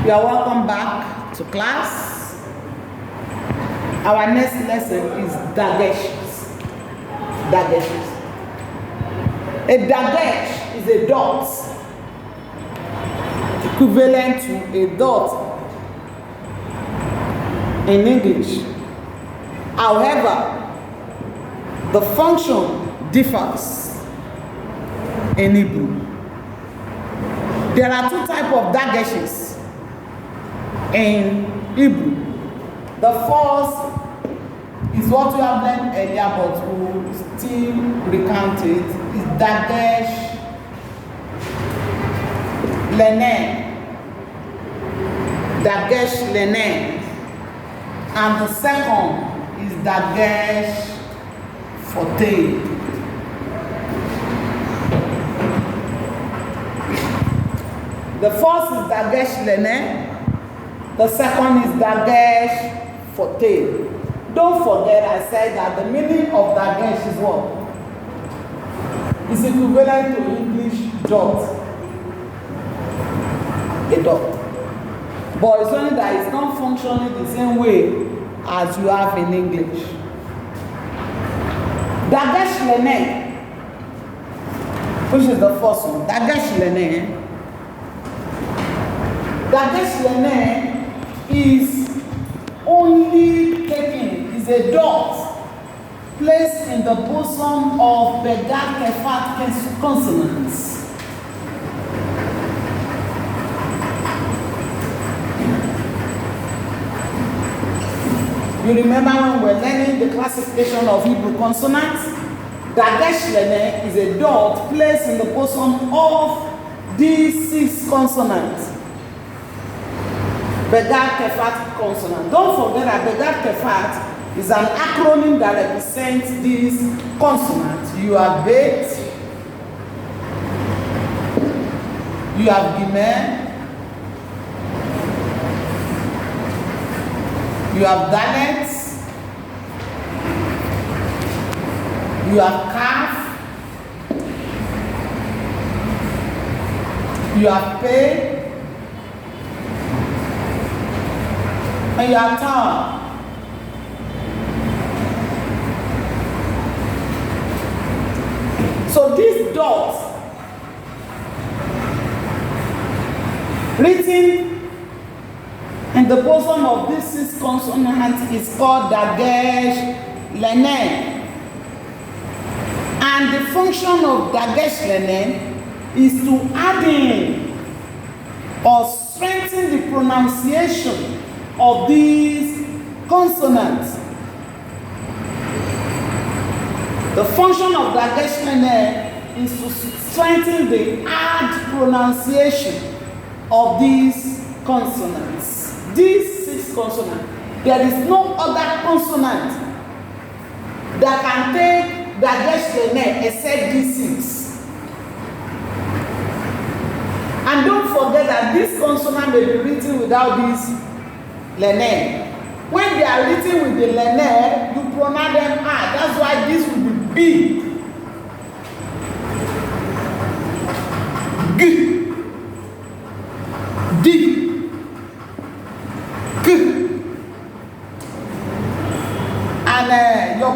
You are welcome back to class. Our next lesson is dagesh. Dagesh. A dagesh is a dot, equivalent to a dot in English. However, the function differs in Hebrew. There are two types of dageshes in Hebrew. The first is what we have learned earlier, but we will still recount it. Is dagesh lenen. Dagesh lenen. And the second is dagesh forte. The first is dagesh lenen. The second is dagesh forte. Don't forget I said that the meaning of dagesh is what? It's equivalent to English dot. A dot. But it's only that it's not functioning the same way as you have in English. Dagesh lenen, which is the first one. Dagesh lenen. Dagesh lenen is only taken, is a dot placed in the bosom of Begad Kefat consonants. You remember when we were learning the classification of Hebrew consonants? Dagesh lenen is a dot placed in the bosom of these 6 consonants. Begad Kefat consonant. Don't forget that Begad Kefat is an acronym that represents these consonants. You have Bet, you have Gimel, you have Dalet, you have Kaf, you have Pe, and you have Tav. So this dot written in the bosom of this 6 consonants is called dagesh lenen. And the function of dagesh lenen is to add in or strengthen the pronunciation of these consonants. The function of dagesh lenen is to strengthen the hard pronunciation of these consonants. These 6 consonants. There is no other consonant that can take dagesh lenen except these 6. And don't forget that this consonant may be written without this lenen. When they are written with the lenen, you pronounce them hard. That's why this will be B. G. D. K. And your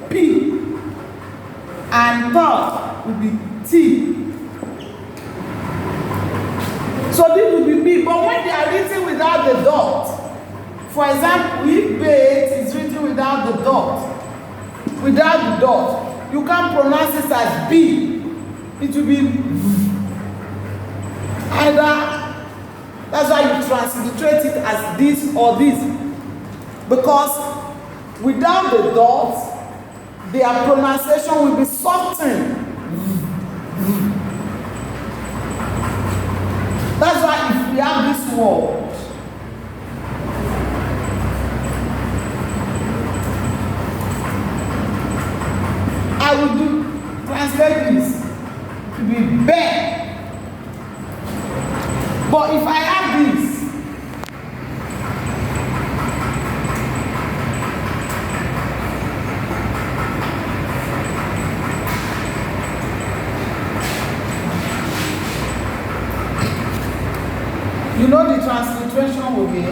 P. And third will be T. So this will be B. But when they are written without the dot, for example, if Bet is written without the dot, you can't pronounce it as B. It will be V. Either, that's why you transliterate it as this or this. Because without the dot, their pronunciation will be softened. That's why if we have this word, I will translate this to be bear. But if I have this, You know the transliteration will be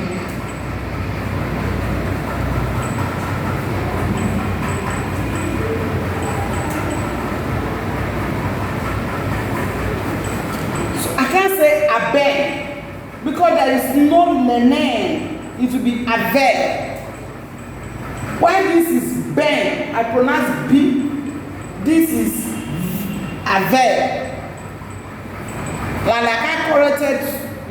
so I can't say abe because there is no lenen. It will be ave. Why this is ben, I pronounce b. This is ave. Like I corrected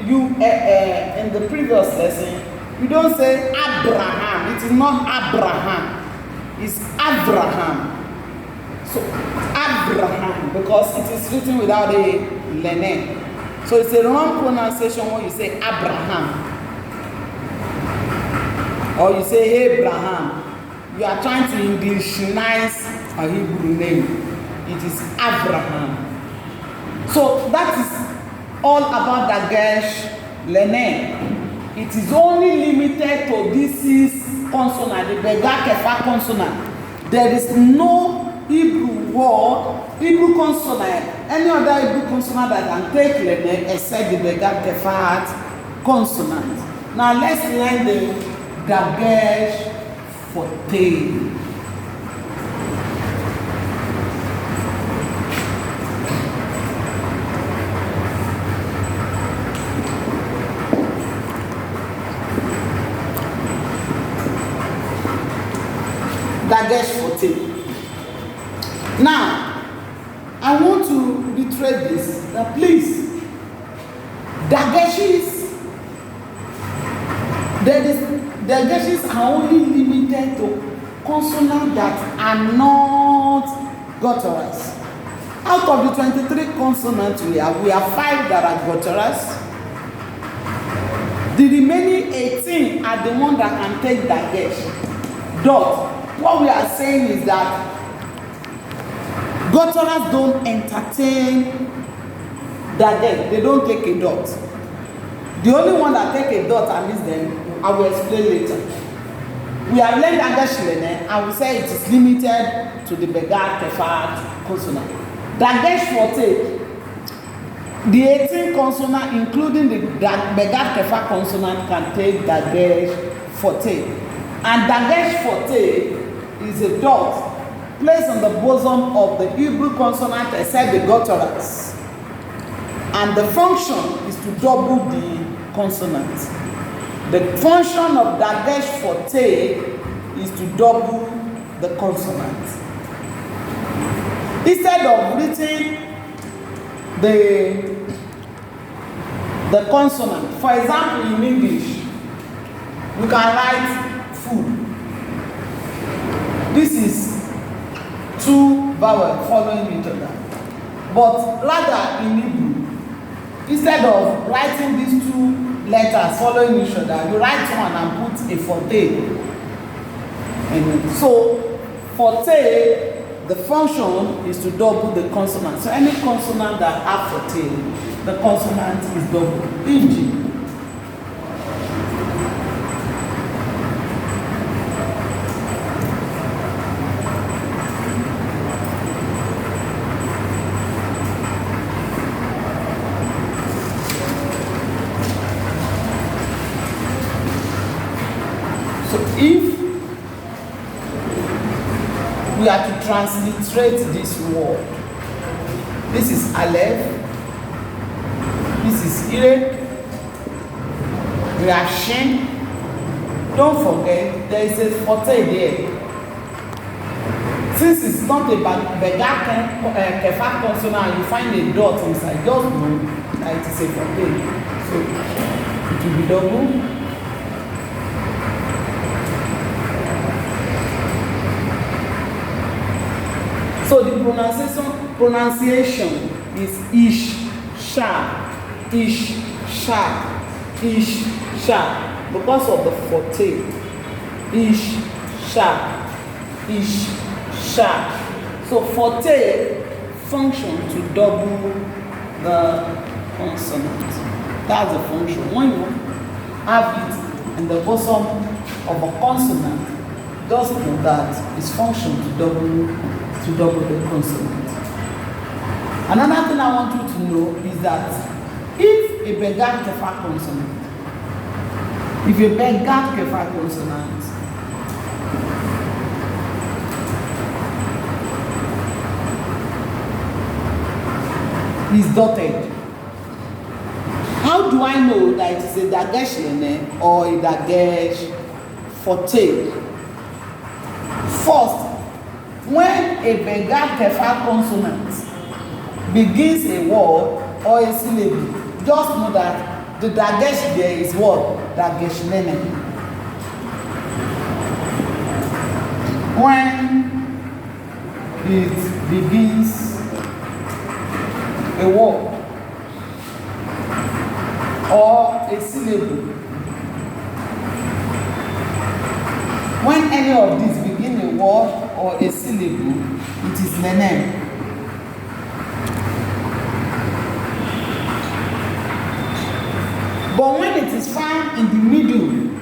you in the previous lesson, you don't say Abraham. It is not Abraham. It's Abraham. So Abraham, because it is written without a lenen. So it's a wrong pronunciation when you say Abraham. Or you say Abraham. You are trying to Englishinize a Hebrew name. It is Abraham. So that is all about Dagesh lenen. It is only limited to this is consonant, the Bega Kefa consonant. There is no Hebrew word, Hebrew consonant, any other Hebrew consonant that can take lenen except the Bega Kefa consonant. Now let's learn the Dagesh forte. Dagesh forte. Now, I want to reiterate this, that please, Dageshis, Dageshes are only limited to consonants that are not gutturals. Out of the 23 consonants we have 5 that are gutturals. The remaining 18 are the ones that can take Dagesh. Dot. What we are saying is that gutturals don't entertain Dagesh. They don't take a dot. The only one that take a dot amidst them, I will explain later. We have learned Dagesh lenen, I will say it is limited to the Bega Kefa consonant. Dagesh forte, the 18 consonant, including the Bega Kefa consonant, can take Dagesh forte. And Dagesh forte is a dot placed on the bosom of the Hebrew consonant except the gutturals. And the function is to double the consonant. The function of Dagesh forte is to double the consonant. Instead of writing the consonant, for example, in English, you can write food. This is 2 vowels following each other. But rather in Hebrew, instead of writing these 2 letters following each other, you write one and put a forte. And so forte, the function is to double the consonant. So any consonant that have forte, the consonant is double. E.g. If we are to transliterate this word, this is Aleph, this is Ire, we have Shin. Don't forget, there is a forte there. Since it's not a Bega Kefa consonant, you find a dot inside, just know that it is a forte. So it will be double. So the pronunciation is ish, sha, ish, sha, ish, sha, because of the forte. Ish, sha, ish, sha. So forte function to double the consonant. That's the function. When you have it in the bosom of a consonant, just know that its function to double the consonant. Another thing I want you to know is that If a Begad Kefa consonant, if a Begad Kefa consonant is dotted, how do I know that it is a Dagesh Lene or a Dagesh Forte? First, when a Begad Kefa consonant begins a word or a syllable, just know that the Dagesh there is what? Dagesh Lene. When it begins a word or a syllable, when any of these begin a word or a syllable, it is Lene. But when it is found in the middle,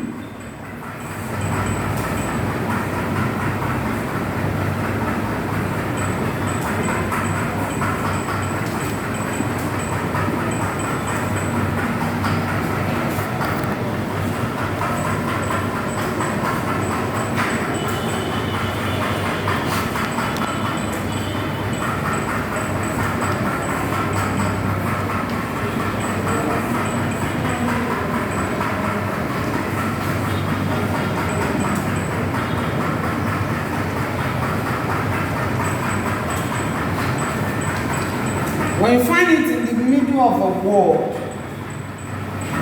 when you find it in the middle of a word,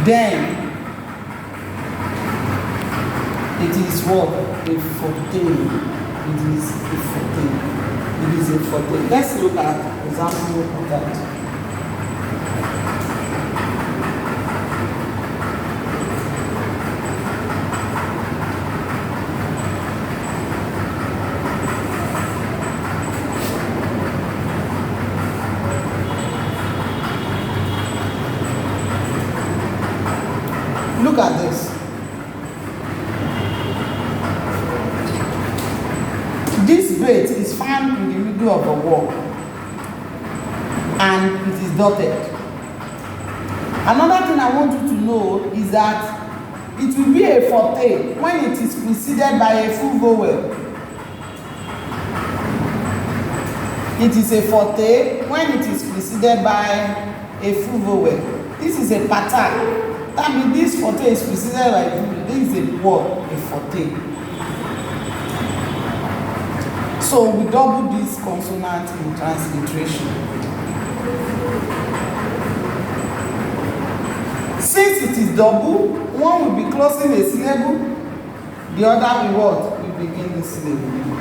then it is what? A forte. It is a forte. It is a forte. Let's look at example of that. Look at this. This bait is found in the middle of a word and it is dotted. Another thing I want you to know is that it will be a forte when it is preceded by a full vowel. It is a forte when it is preceded by a full vowel. This is a pattern. That means this forte is preceded by this is a word, a forte. So we double this consonant in transliteration. Since it is double, one will be closing a syllable, the other will what? Will begin the syllable.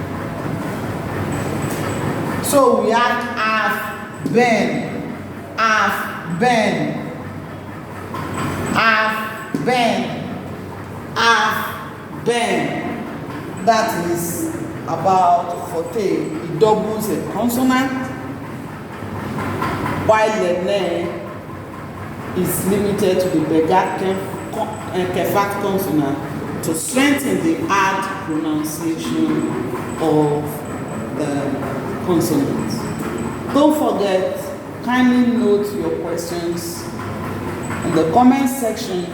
So we have half, ben, half, ben. Half, ben, half, ben. That is about forte. It doubles a consonant, while Lene is limited to the Begad Kefa consonant to strengthen the hard pronunciation of the consonants. Don't forget, kindly note your questions in the comment section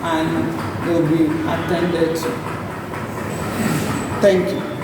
and they'll be attended to. Thank you.